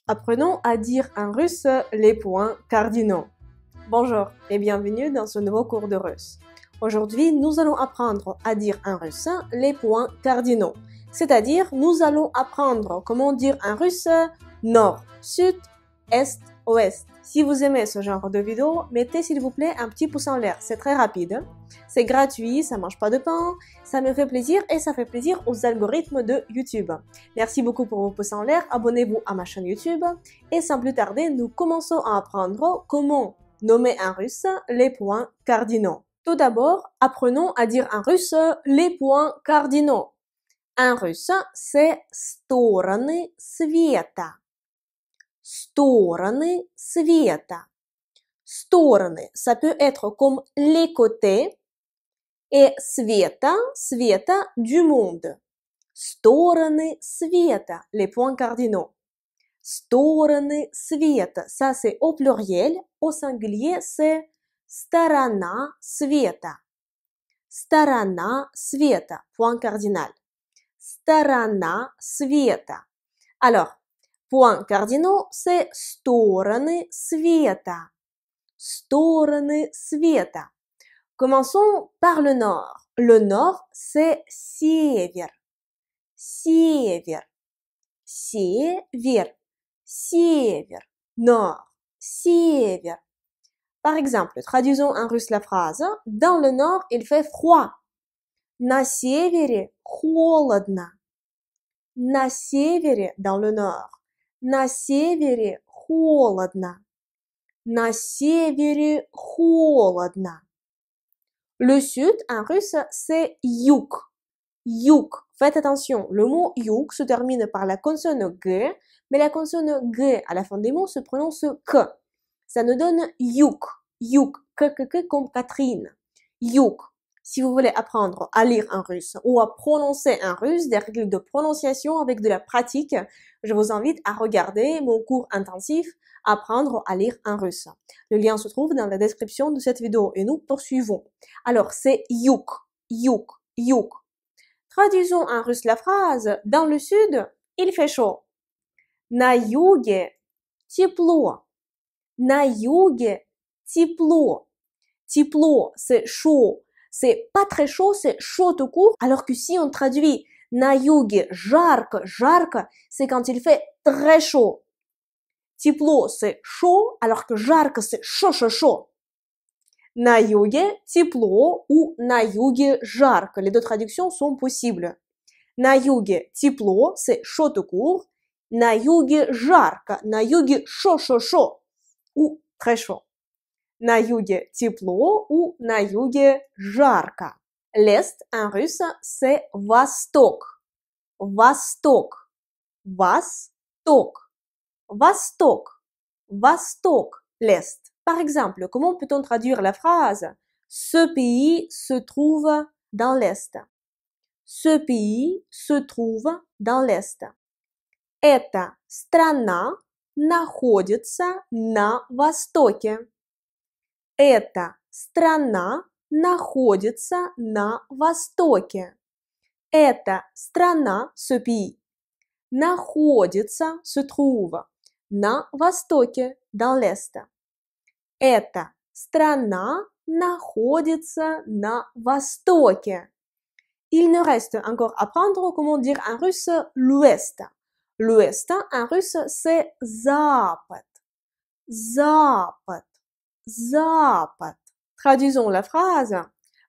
Apprenons à dire en russe les points cardinaux. Bonjour et bienvenue dans ce nouveau cours de russe. Aujourd'hui, nous allons apprendre à dire en russe les points cardinaux. C'est-à-dire, nous allons apprendre comment dire en russe nord, sud, est, ouest. Si vous aimez ce genre de vidéo, mettez s'il vous plaît un petit pouce en l'air. C'est très rapide. C'est gratuit, ça mange pas de pain, ça me fait plaisir et ça fait plaisir aux algorithmes de YouTube. Merci beaucoup pour vos pouces en l'air, abonnez-vous à ma chaîne YouTube et sans plus tarder, nous commençons à apprendre comment nommer en russe les points cardinaux. Tout d'abord, apprenons à dire en russe les points cardinaux. En russe, c'est стороны света. Стороны света. Стороны, ça peut être comme les côtés et света, света du monde. Стороны света, les points cardinaux. Стороны света, ça c'est au pluriel, au singulier c'est сторона света. Сторона света, point cardinal. Сторона света. Alors, points cardinaux, c'est стороны света. Стороны света. Commençons par le nord. Le nord, c'est север. Север. Север. Север. Nord. Север. Par exemple, traduisons en russe la phrase. Dans le nord, il fait froid. На севере холодно. На севере, dans le nord. На севере холодно. На севере холодно. Le sud, en russe, c'est юг. Юг. Faites attention, le mot юг se termine par la consonne G, mais la consonne G à la fin des mots se prononce K. Ça nous donne юг. Юг. K comme Catherine. Юг. Si vous voulez apprendre à lire en russe ou à prononcer en russe, des règles de prononciation avec de la pratique, je vous invite à regarder mon cours intensif Apprendre à lire en russe. Le lien se trouve dans la description de cette vidéo et nous poursuivons. Alors, c'est юг, юг, юг. Traduisons en russe la phrase. Dans le sud, il fait chaud. На юге тепло. На юге тепло. Тепло, c'est chaud. C'est pas très chaud, c'est chaud tout court. Alors que si on traduit на юге жарко, жарко, c'est quand il fait très chaud. Тепло, c'est chaud, alors que жарко, c'est chaud, chaud, chaud. На юге тепло ou на юге жарко. Les deux traductions sont possibles. На юге тепло, c'est chaud tout court. На юге жарко, на юге chaud, chaud, chaud. Ou très chaud. На юге тепло ou на юге жарко. L'est en russe, c'est восток. Восток. Восток. Vostok. Vostok, l'Est. Par exemple, comment peut-on traduire la phrase « Ce pays se trouve dans l'Est ». Ce pays se trouve dans l'Est. Эта страна находится на Востоке. Эта страна находится на Востоке. Эта страна, ce pays, находится, se trouve, на востоке, dans l'est. Эта страна находится на востоке. Il nous reste encore à apprendre comment dire en russe l'ouest. L'ouest en russe c'est запад. Запад. Запад. Traduisons la phrase.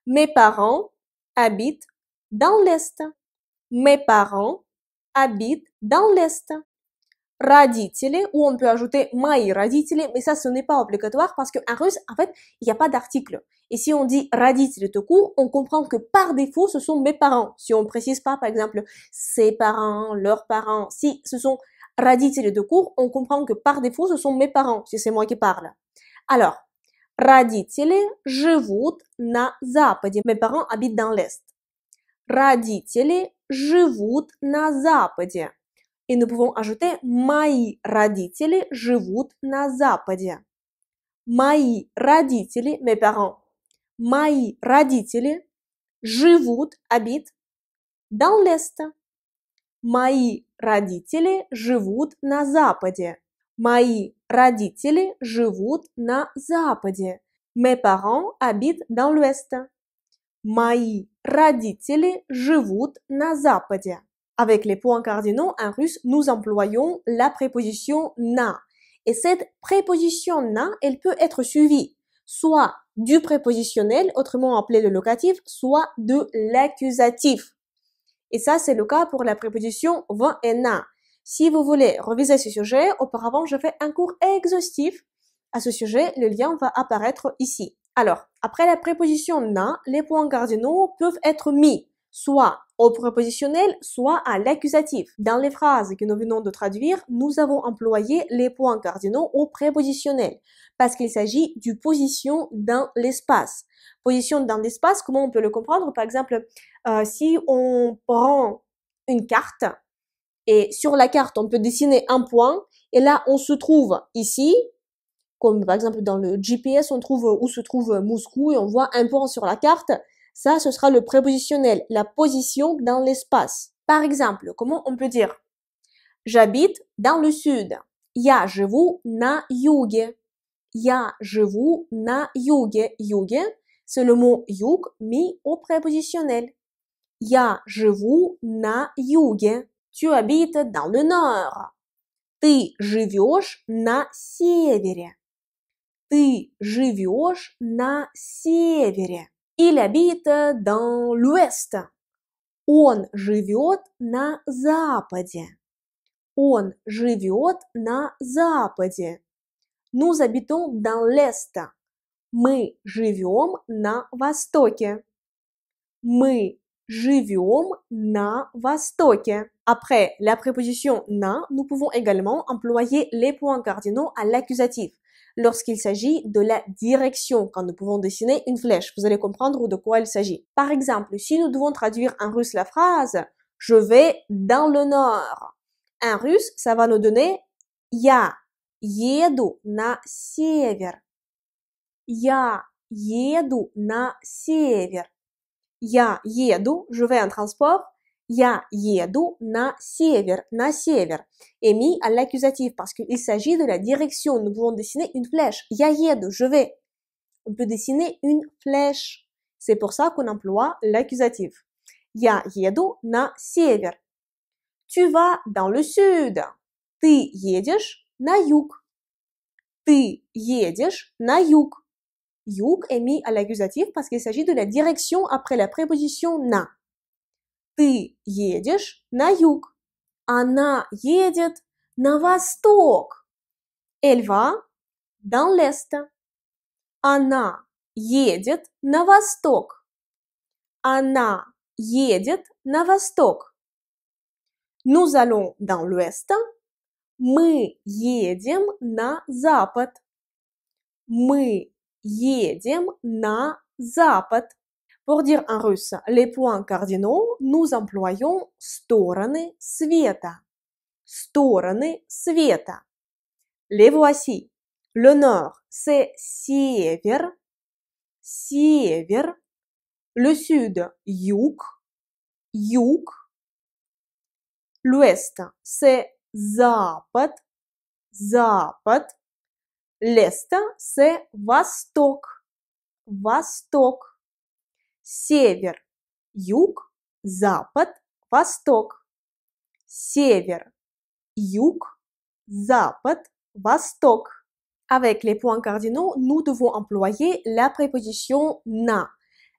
Mes parents habitent dans l'est. Mes parents habitent dans l'est. Родители, ou on peut ajouter мои родители, mais ça ce n'est pas obligatoire parce qu'en russe, en fait, il n'y a pas d'article. Et si on dit родители tout court, on comprend que par défaut, ce sont mes parents. Si on précise pas, par exemple, ses parents, leurs parents, si ce sont родители tout court, on comprend que par défaut, ce sont mes parents, si c'est moi qui parle. Alors, родители живут на западе. Mes parents habitent dans l'est. Родители живут на западе. Et nous pouvons ajouter мои родители живут на западе. Мои родители, mes parents. Мои родители живут, habitent dans l'est. Мои родители живут на западе. Мои родители живут на западе. Mes parents habitent dans l'ouest. Мои родители живут на западе. Avec les points cardinaux en russe, nous employons la préposition na. Et cette préposition na, elle peut être suivie soit du prépositionnel, autrement appelé le locatif, soit de l'accusatif. Et ça, c'est le cas pour la préposition va et na. Si vous voulez reviser ce sujet, auparavant, je fais un cours exhaustif à ce sujet. Le lien va apparaître ici. Alors, après la préposition na, les points cardinaux peuvent être mis soit au prépositionnel, soit à l'accusatif. Dans les phrases que nous venons de traduire, nous avons employé les points cardinaux au prépositionnel parce qu'il s'agit du position dans l'espace. Position dans l'espace, comment on peut le comprendre? Par exemple, si on prend une carte et sur la carte, on peut dessiner un point et là, on se trouve ici, comme par exemple dans le GPS, on trouve où se trouve Moscou et on voit un point sur la carte. Ça, ce sera le prépositionnel, la position dans l'espace. Par exemple, comment on peut dire? J'habite dans le sud. Я живу на юге. Я живу на юге. Юге, c'est le mot юг mis au prépositionnel. Я живу на юге. Tu habites dans le nord. Ты живешь на севере. Ты живешь на севере. Il habite dans l'ouest. Он живет на западе. Он живет на западе. Nous habitons dans l'est. Мы живем на востоке. Мы живем на востоке. Après la préposition na, nous pouvons également employer les points cardinaux à l'accusatif lorsqu'il s'agit de la direction, quand nous pouvons dessiner une flèche. Vous allez comprendre de quoi il s'agit. Par exemple, si nous devons traduire en russe la phrase « Je vais dans le nord », en russe, ça va nous donner « Я еду на север ». Я еду на север. Я еду, je vais en transport. Я еду на север, est mis à l'accusatif parce qu'il s'agit de la direction. Nous pouvons dessiner une flèche. Я еду, je vais. On peut dessiner une flèche. C'est pour ça qu'on emploie l'accusatif. Я еду на север. Tu vas dans le sud. Ты едешь на юг. Ты едешь на юг. Юг est mis à l'accusatif parce qu'il s'agit de la direction après la préposition на. Ты едешь на юг. Она едет на восток. Elle va dans l'est. Она едет на восток. Она едет на восток. Nous allons dans l'ouest. Мы едем на запад. Мы едем на запад. Pour dire en russe les points cardinaux, nous employons стороны света. Стороны света. Les voici. Le nord, c'est север. Север. Le sud, юг. Юг. L'ouest, c'est запад. Запад. L'est, c'est восток. Восток. Север, юг, запад, восток. Север, юг, запад, восток. Avec les points cardinaux, nous devons employer la préposition na.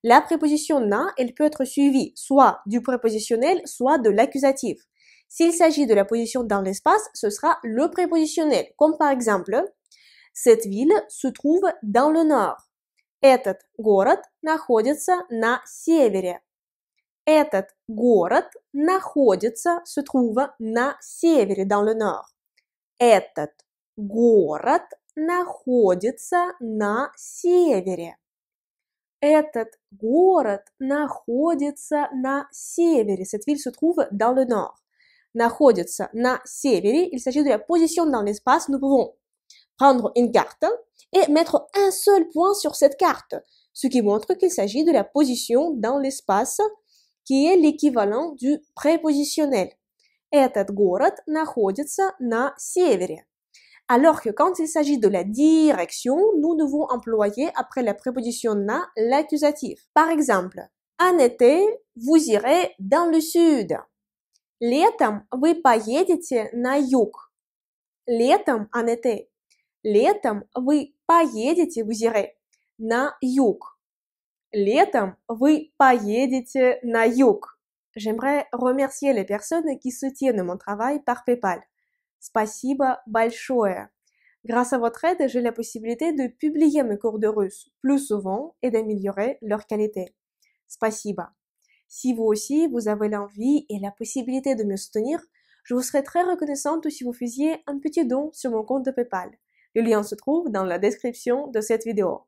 La préposition na, elle peut être suivie soit du prépositionnel, soit de l'accusatif. S'il s'agit de la position dans l'espace, ce sera le prépositionnel. Comme par exemple, cette ville se trouve dans le nord. Этот город находится на севере. Этот город находится, se trouve на севере, dans le nord. Этот город находится на севере. Этот город находится на севере. Cette ville se trouve dans le nord. Находится на севере, il s'agit de la position dans l'espace. Nous pouvons prendre une carte et mettre un seul point sur cette carte, ce qui montre qu'il s'agit de la position dans l'espace qui est l'équivalent du prépositionnel. Этот город находится на севере. Alors que quand il s'agit de la direction, nous devons employer après la préposition na l'accusatif. Par exemple, en été, vous irez dans le sud. Летом вы поедете на юг. Летом, en été. Летом вы поедете, vous irez, на юг. Летом вы поедете на юг. J'aimerais remercier les personnes qui soutiennent mon travail par PayPal. Спасибо большое. Grâce à votre aide, j'ai la possibilité de publier mes cours de russe plus souvent et d'améliorer leur qualité. Спасибо. Si vous aussi, vous avez l'envie et la possibilité de me soutenir, je vous serais très reconnaissante si vous faisiez un petit don sur mon compte de PayPal. Le lien se trouve dans la description de cette vidéo.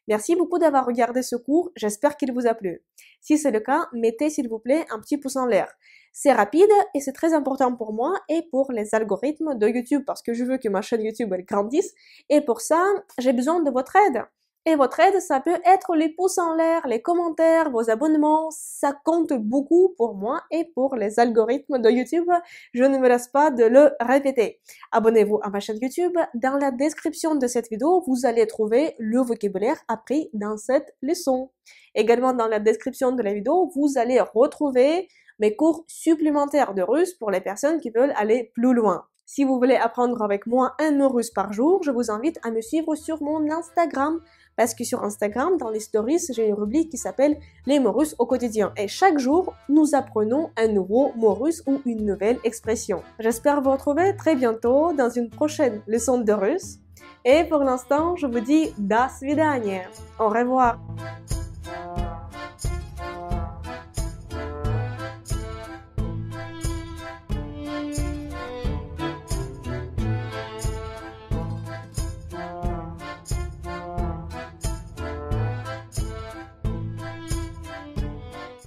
Merci beaucoup d'avoir regardé ce cours, j'espère qu'il vous a plu. Si c'est le cas, mettez s'il vous plaît un petit pouce en l'air. C'est rapide et c'est très important pour moi et pour les algorithmes de YouTube parce que je veux que ma chaîne YouTube elle grandisse et pour ça, j'ai besoin de votre aide. Et votre aide, ça peut être les pouces en l'air, les commentaires, vos abonnements, ça compte beaucoup pour moi et pour les algorithmes de YouTube. Je ne me lasse pas de le répéter. Abonnez-vous à ma chaîne YouTube. Dans la description de cette vidéo, vous allez trouver le vocabulaire appris dans cette leçon. Également dans la description de la vidéo, vous allez retrouver mes cours supplémentaires de russe pour les personnes qui veulent aller plus loin. Si vous voulez apprendre avec moi un mot russe par jour, je vous invite à me suivre sur mon Instagram. Parce que sur Instagram, dans les stories, j'ai une rubrique qui s'appelle les mots russes au quotidien. Et chaque jour, nous apprenons un nouveau mot russe ou une nouvelle expression. J'espère vous retrouver très bientôt dans une prochaine leçon de russe. Et pour l'instant, je vous dis до свидания. Au revoir.